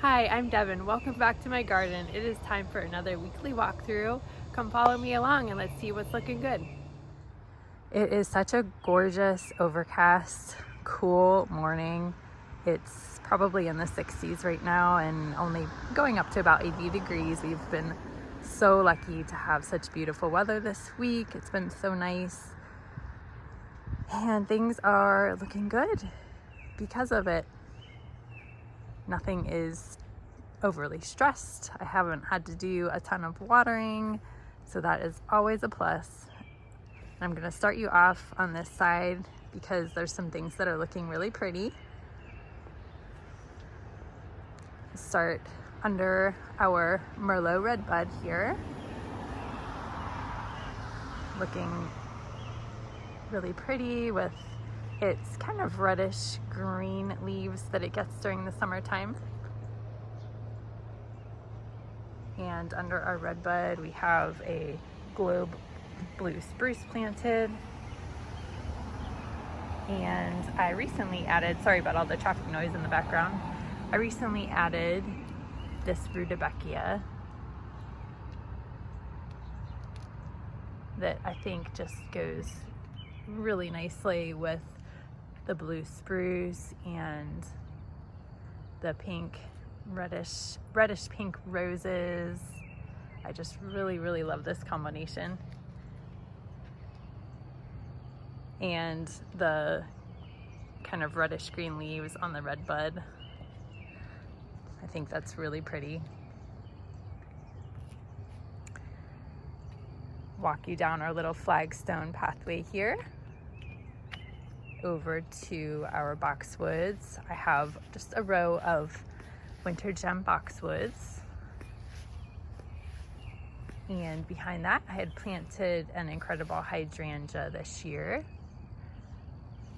Hi, I'm Devin. Welcome back to my garden. It is time for another weekly walkthrough. Come follow me along and let's see what's looking good. It is such a gorgeous, overcast, cool morning. It's probably in the 60s right now and only going up to about 80 degrees. We've been so lucky to have such beautiful weather this week. It's been so nice. And things are looking good because of it. Nothing is overly stressed. I haven't had to do a ton of watering, so that is always a plus. I'm going to start you off on this side because there's some things that are looking really pretty. Start under our Merlot red bud here. Looking really pretty with its kind of reddish green leaves that it gets during the summertime. And under our red bud, we have a globe blue spruce planted. And I recently added, sorry about all the traffic noise in the background, I recently added this rudbeckia that I think just goes really nicely with the blue spruce and the pink, reddish pink roses. I just really love this combination. And the kind of reddish green leaves on the red bud. I think that's really pretty. Walk you down our little flagstone pathway here over to our boxwoods. I have just a row of winter gem boxwoods. And behind that, I had planted an incredible hydrangea this year.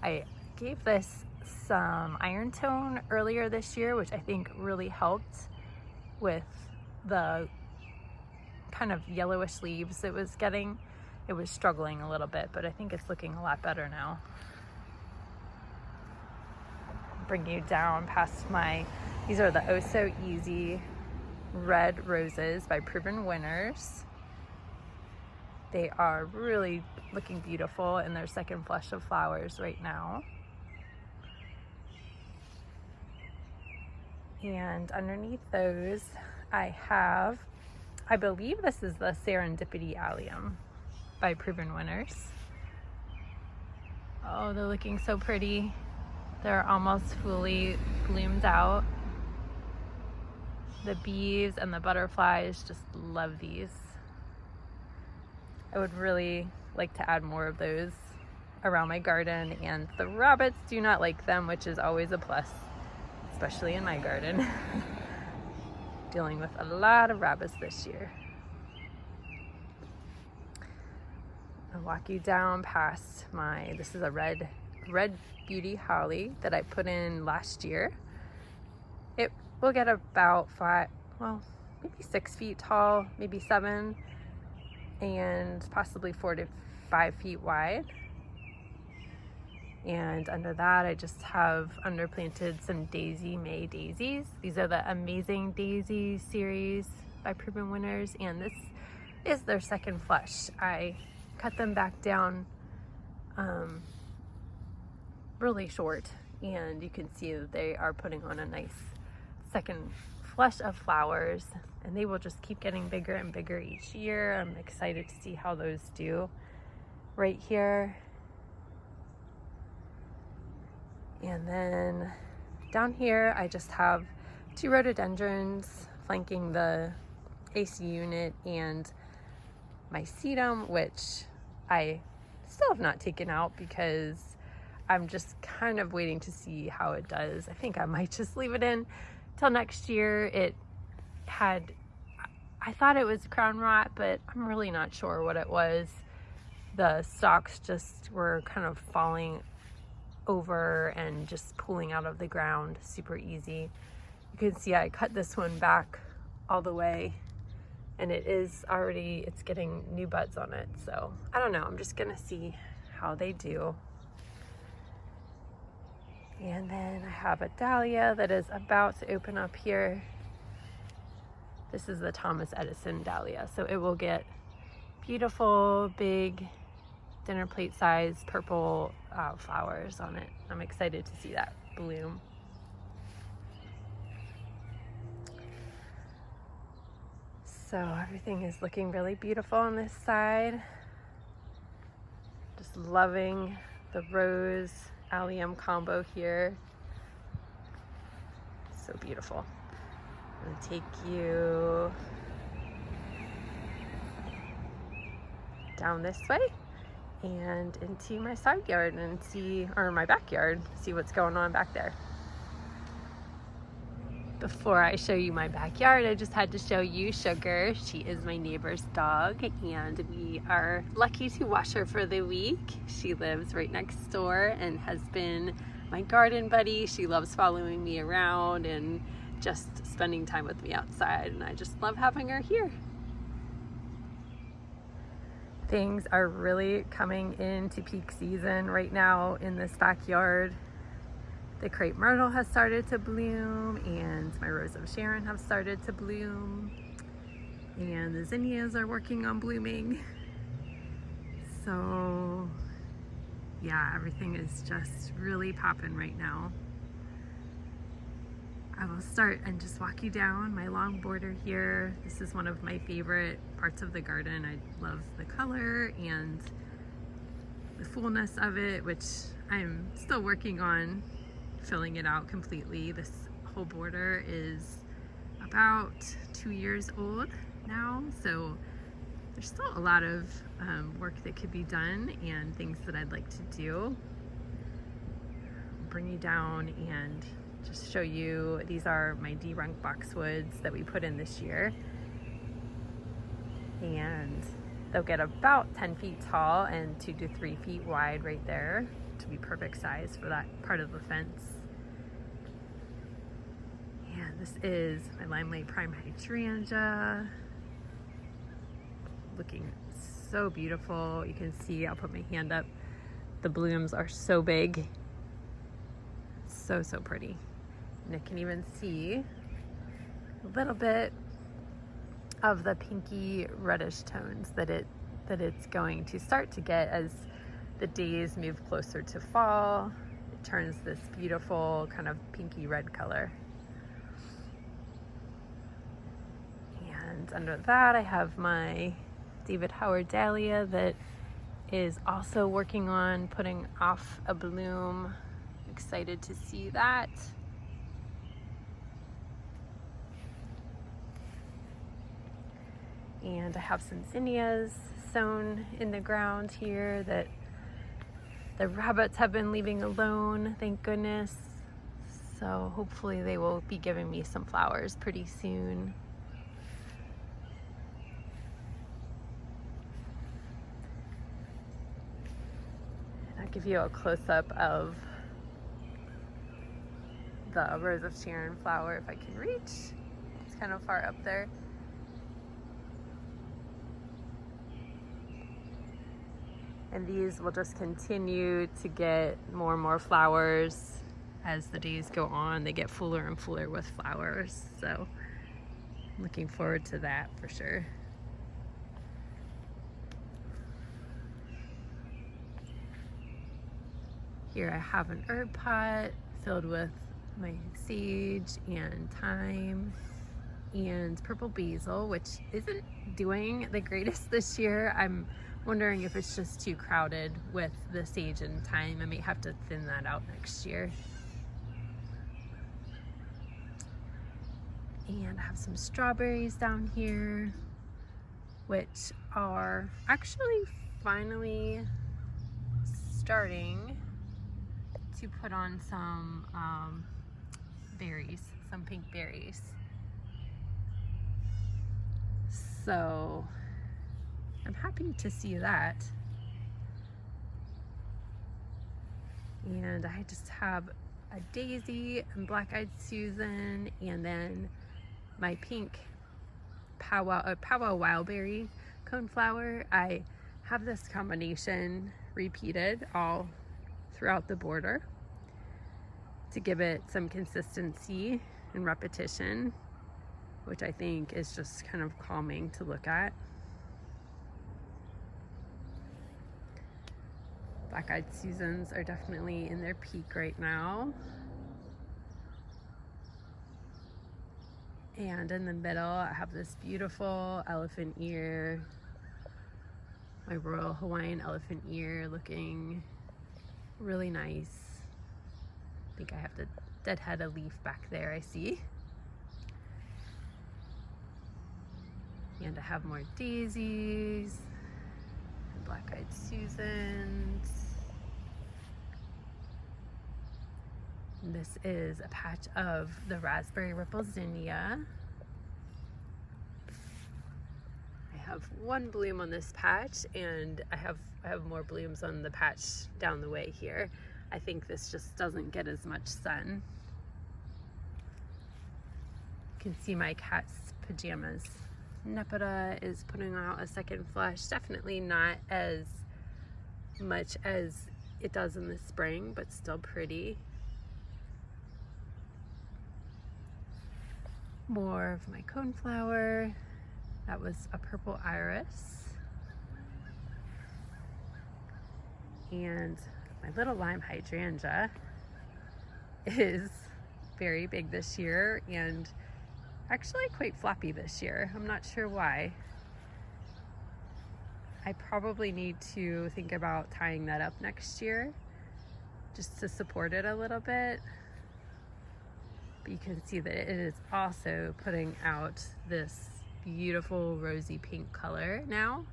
I gave this some iron tone earlier this year, which I think really helped with the kind of yellowish leaves it was getting. It was struggling a little bit, but I think it's looking a lot better now. Bring you down past these are the Oh So Easy red roses by Proven Winners. They are really looking beautiful in their second flush of flowers right now. And underneath those, I believe this is the Serendipity allium by Proven Winners. Oh, they're looking so pretty. They're almost fully bloomed out. The bees and the butterflies just love these. I would really like to add more of those around my garden, and the rabbits do not like them, which is always a plus, especially in my garden. Dealing with a lot of rabbits this year. I'll walk you down past this is a red beauty holly that I put in last year. It will get about maybe 6 feet tall, maybe 7, and possibly 4 to 5 feet wide. And under that, I just have underplanted some May daisies. These are the Amazing Daisies series by Proven Winners, and this is their second flush. I cut them back down really short, and you can see that they are putting on a nice second flush of flowers, and they will just keep getting bigger and bigger each year. I'm excited to see how those do right here. And then down here, I just have 2 rhododendrons flanking the AC unit and my sedum, which I still have not taken out because I'm just kind of waiting to see how it does. I think I might just leave it in till next year. I thought it was crown rot, but I'm really not sure what it was. The stalks just were kind of falling over and just pulling out of the ground super easy. You can see I cut this one back all the way, and it's getting new buds on it. So I don't know, I'm just gonna see how they do. And then I have a dahlia that is about to open up here This is the Thomas Edison dahlia. So it will get beautiful, big, dinner plate size purple flowers on it. I'm excited to see that bloom. So everything is looking really beautiful on this side. Just loving the rose allium combo here. So beautiful. I'm gonna take you down this way and into my side yard and see, or my backyard, see what's going on back there. Before I show you my backyard, I just had to show you Sugar. She is my neighbor's dog, and we are lucky to watch her for the week. She lives right next door and has been my garden buddy. She loves following me around and just spending time with me outside, and I just love having her here. Things are really coming into peak season right now in this backyard. The crepe myrtle has started to bloom, and my rose of Sharon have started to bloom, and the zinnias are working on blooming. So yeah, everything is just really popping right now. I will start and just walk you down my long border here. This is one of my favorite parts of the garden. I love the color and the fullness of it, which I'm still working on filling it out completely. This whole border is about 2 years old now, so there's still a lot of work that could be done and things that I'd like to do. I'll bring you down and just show you, these are my derunk boxwoods that we put in this year, and they'll get about 10 feet tall and 2 to 3 feet wide right there to be perfect size for that part of the fence. And this is my limelight prime hydrangea, looking so beautiful. You can see, I'll put my hand up, the blooms are so big, so pretty. And I can even see a little bit of the pinky reddish tones that it's going to start to get as the days move closer to fall. It turns this beautiful kind of pinky red color. And under that I have my David Howard dahlia that is also working on putting off a bloom. Excited to see that. And I have some zinnias sown in the ground here that the rabbits have been leaving alone, thank goodness. So hopefully they will be giving me some flowers pretty soon. And I'll give you a close-up of the rose of Sharon flower if I can reach. It's kind of far up there. And these will just continue to get more and more flowers as the days go on. They get fuller and fuller with flowers. So I'm looking forward to that for sure. Here I have an herb pot filled with my sage and thyme and purple basil, which isn't doing the greatest this year. I'm wondering if it's just too crowded with the sage and thyme. I may have to thin that out next year. And I have some strawberries down here, which are actually finally starting to put on some berries, some pink berries. So I'm happy to see that. And I just have a daisy and black-eyed Susan, and then my pink powwow wildberry coneflower. I have this combination repeated all throughout the border to give it some consistency and repetition. which I think is just kind of calming to look at. Black-eyed Susans are definitely in their peak right now. And in the middle, I have this beautiful elephant ear, my Royal Hawaiian elephant ear, looking really nice. I think I have to deadhead a leaf back there, I see. And I have more daisies, black-eyed Susans. And this is a patch of the raspberry ripple zinnia. I have one bloom on this patch, and I have more blooms on the patch down the way here. I think this just doesn't get as much sun. You can see my cat's pajamas. Nepeta is putting out a second flush. Definitely not as much as it does in the spring, but still pretty. More of my coneflower. That was a purple iris. And my little lime hydrangea is very big this year and actually quite floppy this year. I'm not sure why. I probably need to think about tying that up next year just to support it a little bit. But you can see that it is also putting out this beautiful rosy pink color now.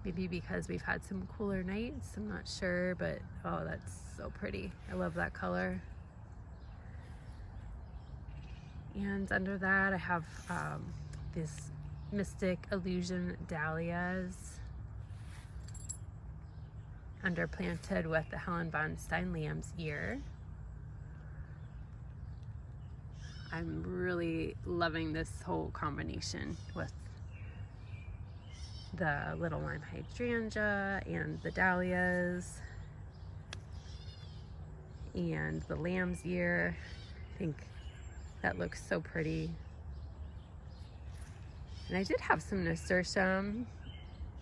Maybe because we've had some cooler nights, I'm not sure, but oh, that's so pretty. I love that color. And under that, I have this Mystic Illusion dahlias underplanted with the Helen von Stein lamb's ear. I'm really loving this whole combination with the little lime hydrangea and the dahlias and the lamb's ear. I think that looks so pretty. And I did have some nasturtium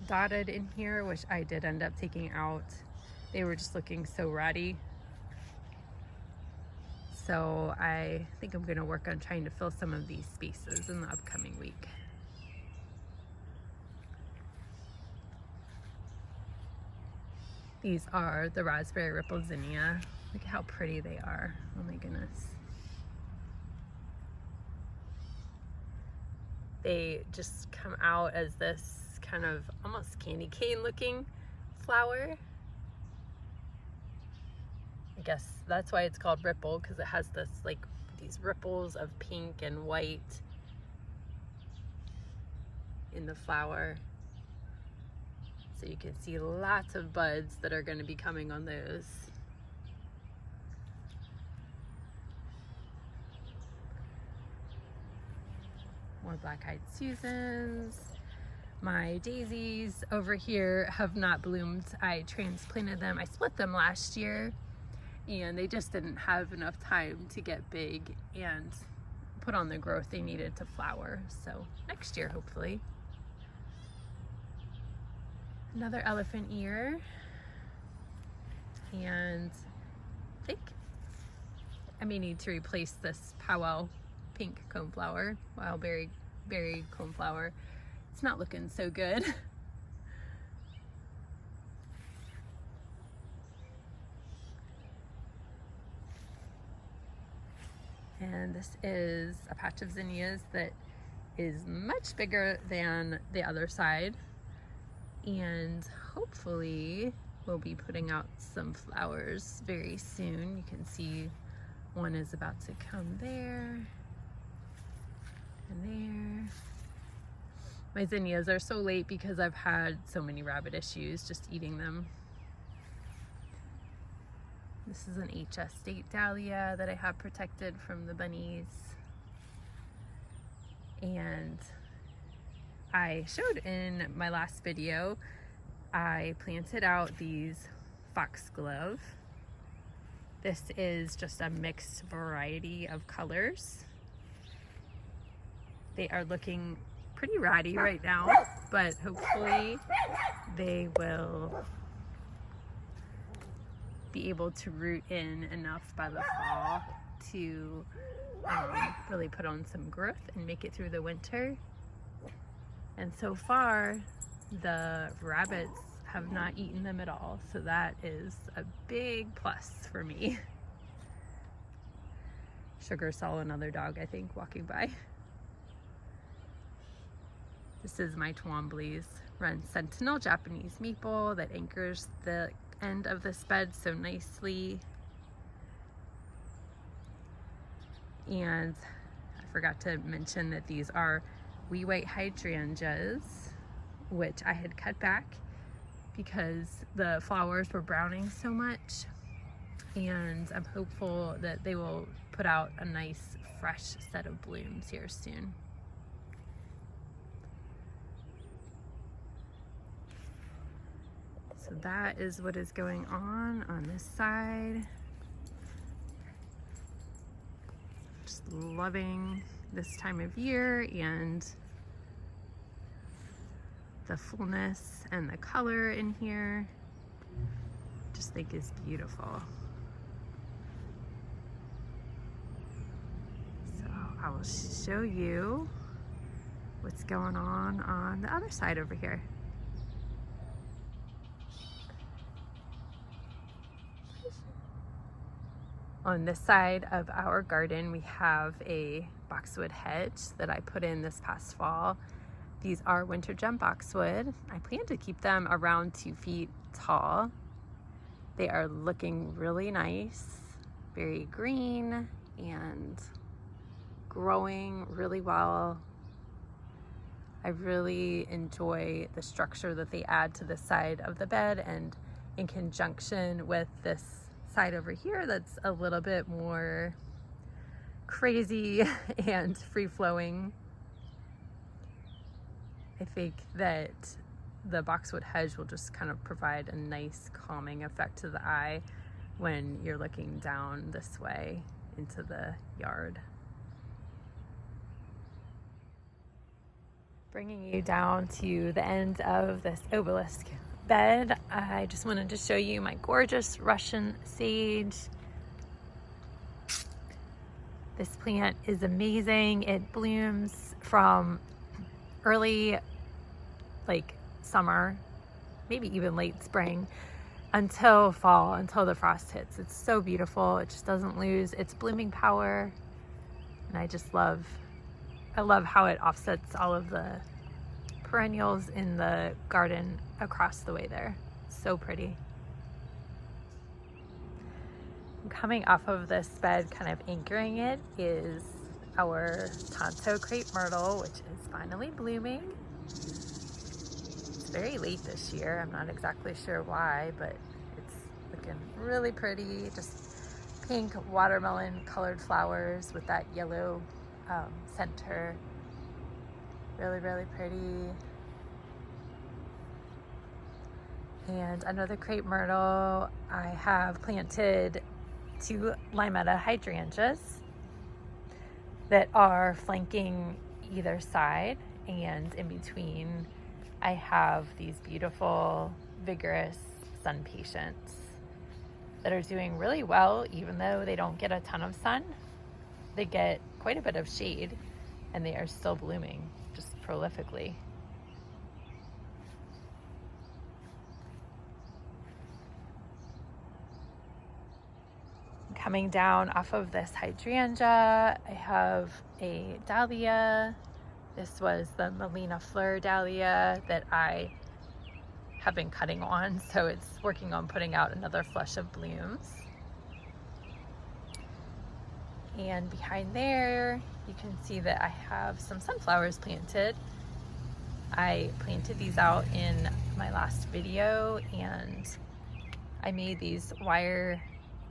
dotted in here, which I did end up taking out. They were just looking so ratty. So I think I'm gonna work on trying to fill some of these spaces in the upcoming week. These are the raspberry ripple zinnia. Look at how pretty they are. Oh my goodness. They just come out as this kind of almost candy cane looking flower. I guess that's why it's called ripple, because it has this like these ripples of pink and white in the flower. So you can see lots of buds that are going to be coming on those. More black-eyed Susans. My daisies over here have not bloomed. I transplanted them. I split them last year and they just didn't have enough time to get big and put on the growth they needed to flower. So next year, hopefully. Another elephant ear. And I think I may need to replace this powwow pink coneflower, wild berry coneflower. It's not looking so good. And this is a patch of zinnias that is much bigger than the other side. And hopefully we'll be putting out some flowers very soon. You can see one is about to come there and there. My zinnias are so late because I've had so many rabbit issues just eating them. This is an HS State dahlia that I have protected from the bunnies. And I showed in my last video, I planted out these foxglove. This is just a mixed variety of colors. They are looking pretty ratty right now, but hopefully they will be able to root in enough by the fall to really put on some growth and make it through the winter. And so far, the rabbits have not eaten them at all, so that is a big plus for me. Sugar saw another dog, I think, walking by. This is my Twombly's Run Sentinel Japanese maple that anchors the end of this bed so nicely. And I forgot to mention that these are wee white hydrangeas, which I had cut back because the flowers were browning so much, and I'm hopeful that they will put out a nice fresh set of blooms here soon. So that is what is going on this side. Just loving this time of year and the fullness and the color in here. Just think is beautiful. So I will show you what's going on the other side over here. On this side of our garden, we have a boxwood hedge that I put in this past fall. These are winter gem boxwood. I plan to keep them around 2 feet tall. They are looking really nice, very green and growing really well. I really enjoy the structure that they add to the side of the bed, and in conjunction with this side over here that's a little bit more crazy and free-flowing. I think that the boxwood hedge will just kind of provide a nice calming effect to the eye when you're looking down this way into the yard. Bringing you down to the end of this obelisk bed, I just wanted to show you my gorgeous Russian sage. This plant is amazing. It blooms from early, like summer, maybe even late spring, until fall, until the frost hits. It's so beautiful. It just doesn't lose its blooming power. And I love how it offsets all of the perennials in the garden across the way there. So pretty. Coming off of this bed, kind of anchoring it, is our Tonto crepe myrtle, which is finally blooming. It's very late this year. I'm not exactly sure why, but it's looking really pretty. Just pink watermelon colored flowers with that yellow center. Really, really pretty. And another crepe myrtle. I have planted 2 limetta hydrangeas that are flanking either side, and in between I have these beautiful, vigorous sun patients that are doing really well. Even though they don't get a ton of sun, they get quite a bit of shade, and they are still blooming just prolifically. Coming down off of this hydrangea, I have a dahlia. This was the Melina Fleur dahlia that I have been cutting on, so it's working on putting out another flush of blooms. And behind there, you can see that I have some sunflowers planted. I planted these out in my last video, and I made these wire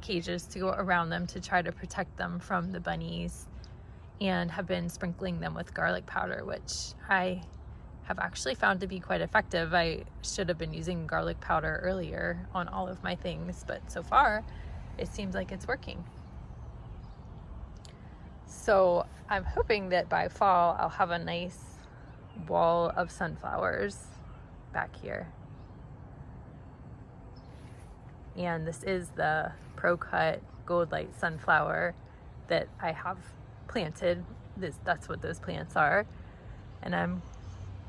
cages to go around them to try to protect them from the bunnies, and have been sprinkling them with garlic powder, which I have actually found to be quite effective. I should have been using garlic powder earlier on all of my things, but so far it seems like it's working. So I'm hoping that by fall I'll have a nice wall of sunflowers back here. And this is the pro-cut gold light sunflower that I have planted. That's what those plants are. And I'm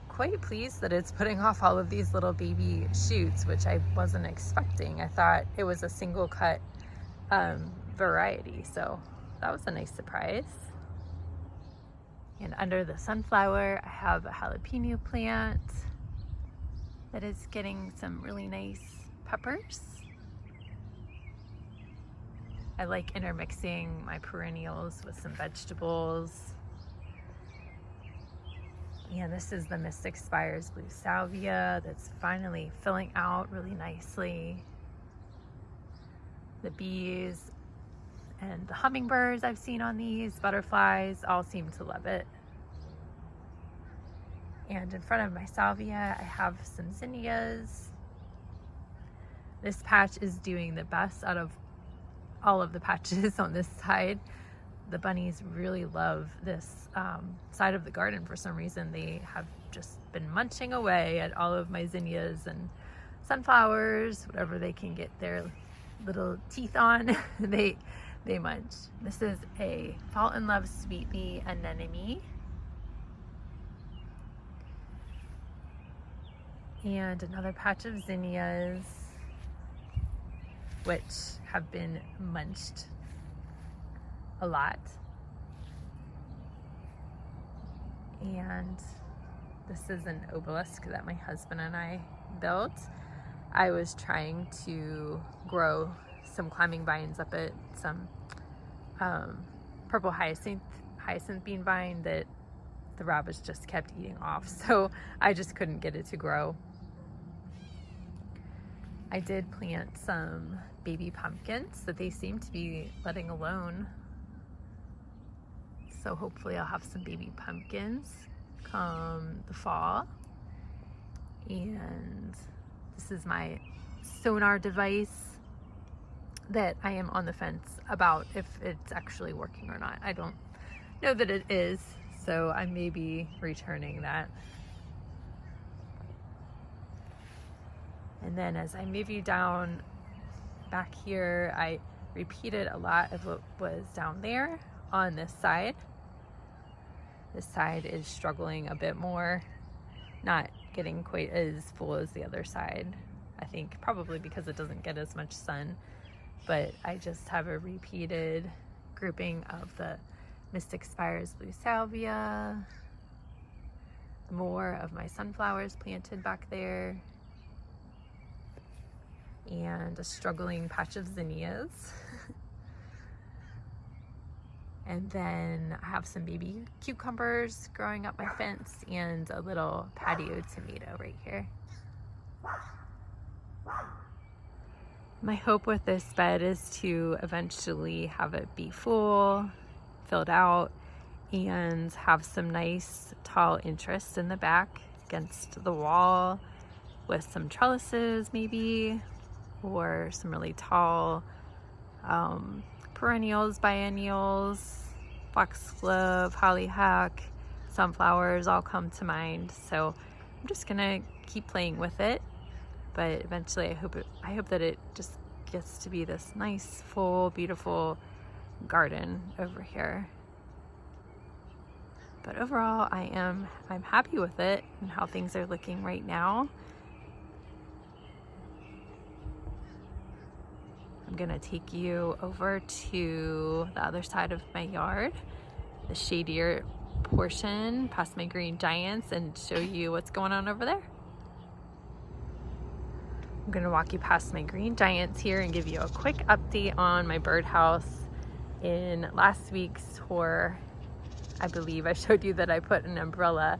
quite pleased that it's putting off all of these little baby shoots, which I wasn't expecting. I thought it was a single cut variety, so that was a nice surprise. And under the sunflower, I have a jalapeno plant that is getting some really nice peppers. I like intermixing my perennials with some vegetables. And this is the Mystic Spires blue salvia that's finally filling out really nicely. The bees and the hummingbirds I've seen on these, butterflies, all seem to love it. And in front of my salvia, I have some zinnias. This patch is doing the best out of all of the patches on this side. The bunnies really love this side of the garden for some reason. They have just been munching away at all of my zinnias and sunflowers, whatever they can get their little teeth on, they munch. This is a Fall in Love sweetly anemone. And another patch of zinnias, which have been munched a lot. And this is an obelisk that my husband and I built. I was trying to grow some climbing vines up at some purple hyacinth bean vine that the rabbits just kept eating off, so I just couldn't get it to grow. I did plant some baby pumpkins that they seem to be letting alone. So hopefully I'll have some baby pumpkins come the fall. And this is my sonar device that I am on the fence about if it's actually working or not. I don't know that it is, so I may be returning that. And then as I move you down back here, I repeated a lot of what was down there on this side. This side is struggling a bit more, not getting quite as full as the other side. I think probably because it doesn't get as much sun, but I just have a repeated grouping of the Mystic Spires blue salvia, more of my sunflowers planted back there, and a struggling patch of zinnias. And then I have some baby cucumbers growing up my fence and a little patio tomato right here. My hope with this bed is to eventually have it be full, filled out, and have some nice tall interest in the back against the wall with some trellises maybe, or some really tall perennials, biennials, foxglove, hollyhock, sunflowers all come to mind. So I'm just gonna keep playing with it, but eventually I hope that it just gets to be this nice, full, beautiful garden over here. But overall, I'm happy with it and how things are looking right now. I'm gonna take you over to the other side of my yard, the shadier portion, past my green giants, and show you what's going on over there. I'm gonna walk you past my green giants here and give you a quick update on my birdhouse. In last week's tour, I believe I showed you that I put an umbrella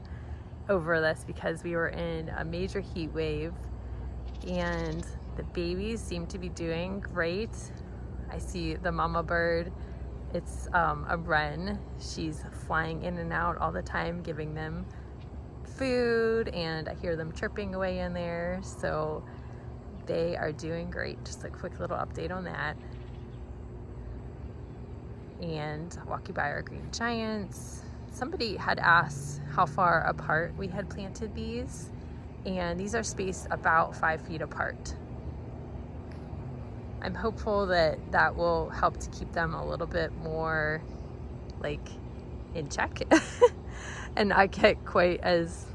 over this because we were in a major heat wave, and the babies seem to be doing great. I see the mama bird, it's a wren. She's flying in and out all the time, giving them food, and I hear them chirping away in there. So they are doing great. Just a quick little update on that. and walk you by our green giants. Somebody had asked how far apart we had planted these, and these are spaced about 5 feet apart. I'm hopeful that that will help to keep them a little bit more like in check and not get quite as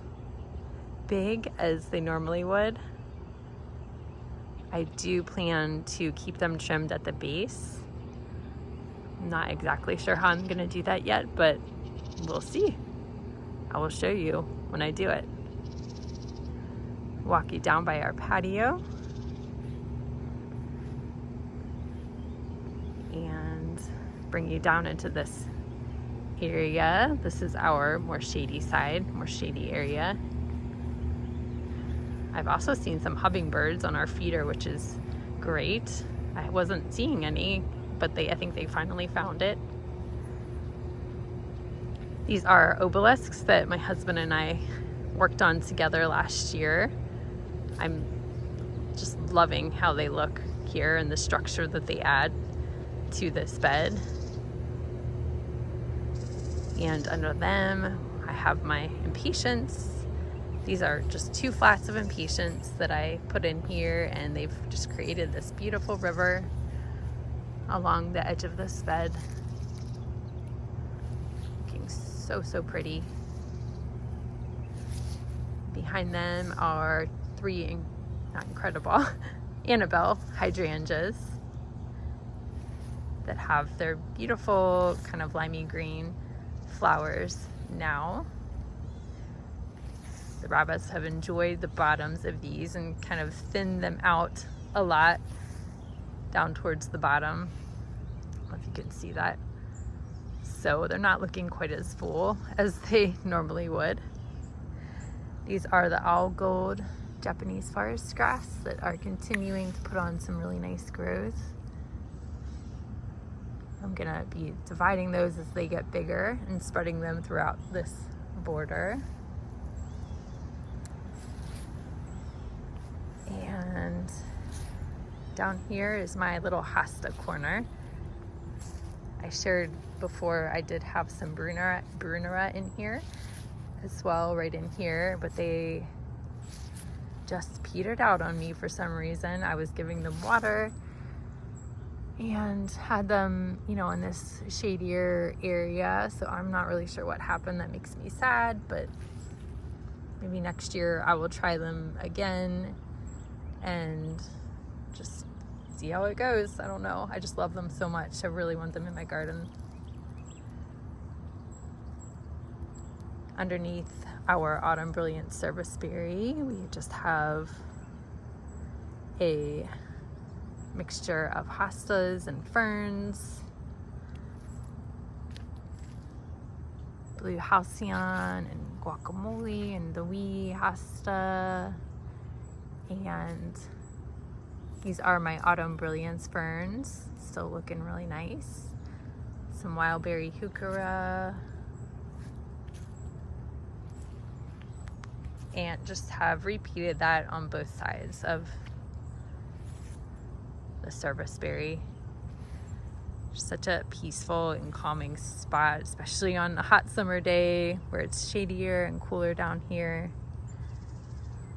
big as they normally would. I do plan to keep them trimmed at the base. I'm not exactly sure how I'm going to do that yet, but we'll see. I will show you when I do it. Walk you down by our patio. And bring you down into this area. This is our more shady side, more shady area. I've also seen some hummingbirds on our feeder, which is great. I wasn't seeing any, but I think they finally found it. These are obelisks that my husband and I worked on together last year. I'm just loving how they look here and the structure that they add to this bed. And under them, I have my impatiens. These are just 2 flats of impatiens that I put in here, and they've just created this beautiful river along the edge of this bed. Looking so, so pretty. Behind them are 3, not incredible, Annabelle hydrangeas that have their beautiful kind of limey green flowers now. The rabbits have enjoyed the bottoms of these and kind of thinned them out a lot down towards the bottom. I don't know if you can see that. So they're not looking quite as full as they normally would. These are the all gold Japanese forest grass that are continuing to put on some really nice growth. I'm gonna be dividing those as they get bigger and spreading them throughout this border. And down here is my little hosta corner. I shared before I did have some Brunera in here as well, right in here, but they just petered out on me for some reason. I was giving them water and had them, you know, in this shadier area, so I'm not really sure what happened. That makes me sad, but maybe next year I will try them again and just see how it goes. I don't know. I just love them so much. I really want them in my garden. Underneath our autumn brilliant serviceberry, we just have a mixture of hostas and ferns, blue halcyon and guacamole and the wee hosta. And these are my autumn brilliance ferns, still looking really nice. Some wildberry heuchera, and just have repeated that on both sides of the serviceberry. Just such a peaceful and calming spot, especially on a hot summer day where it's shadier and cooler down here.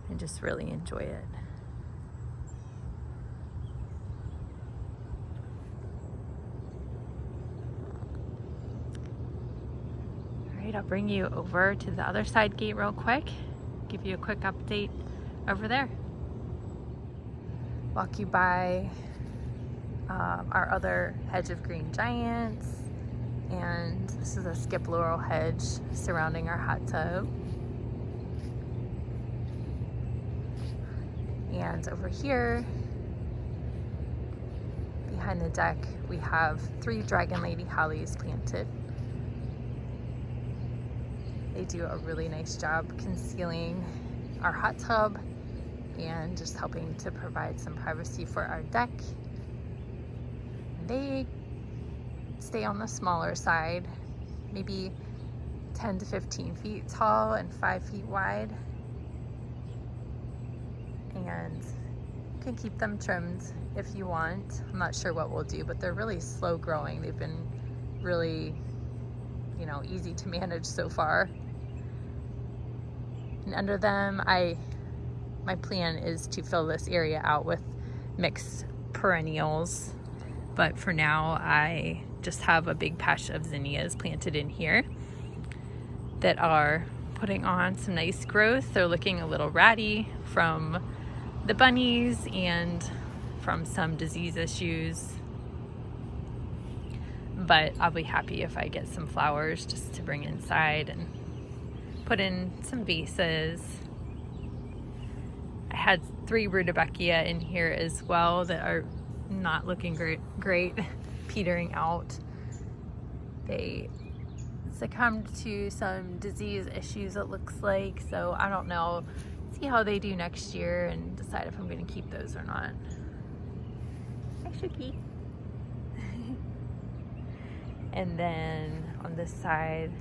And just really enjoy it. All right, I'll bring you over to the other side gate real quick, give you a quick update over there. Walk you by our other hedge of green giants, and this is a skip laurel hedge surrounding our hot tub. And over here, behind the deck, we have 3 dragon lady hollies planted. They do a really nice job concealing our hot tub and just helping to provide some privacy for our deck. They stay on the smaller side, maybe 10 to 15 feet tall and 5 feet wide. And you can keep them trimmed if you want. I'm not sure what we'll do, but they're really slow growing. They've been really, you know, easy to manage so far. And under them, my plan is to fill this area out with mixed perennials. But for now, I just have a big patch of zinnias planted in here that are putting on some nice growth. They're looking a little ratty from the bunnies and from some disease issues. But I'll be happy if I get some flowers just to bring inside and put in some vases. I had 3 rudbeckia in here as well that are not looking great, petering out. They succumbed to some disease issues, it looks like, so I don't know. See how they do next year and decide if I'm going to keep those or not. Hi, Shuki. And then on this side,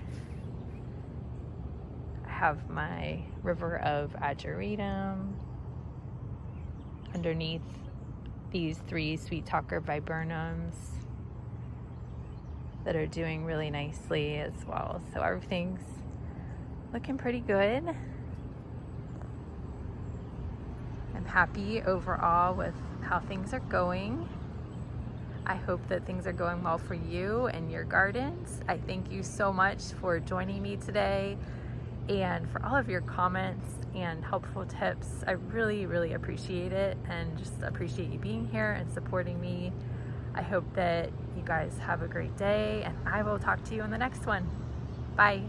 I have my river of ageratum. Underneath these 3 sweet talker viburnums that are doing really nicely as well. So everything's looking pretty good. I'm happy overall with how things are going. I hope that things are going well for you and your gardens. I thank you so much for joining me today and for all of your comments and helpful tips. I really, really appreciate it, and just appreciate you being here and supporting me. I hope that you guys have a great day, and I will talk to you in the next one. Bye.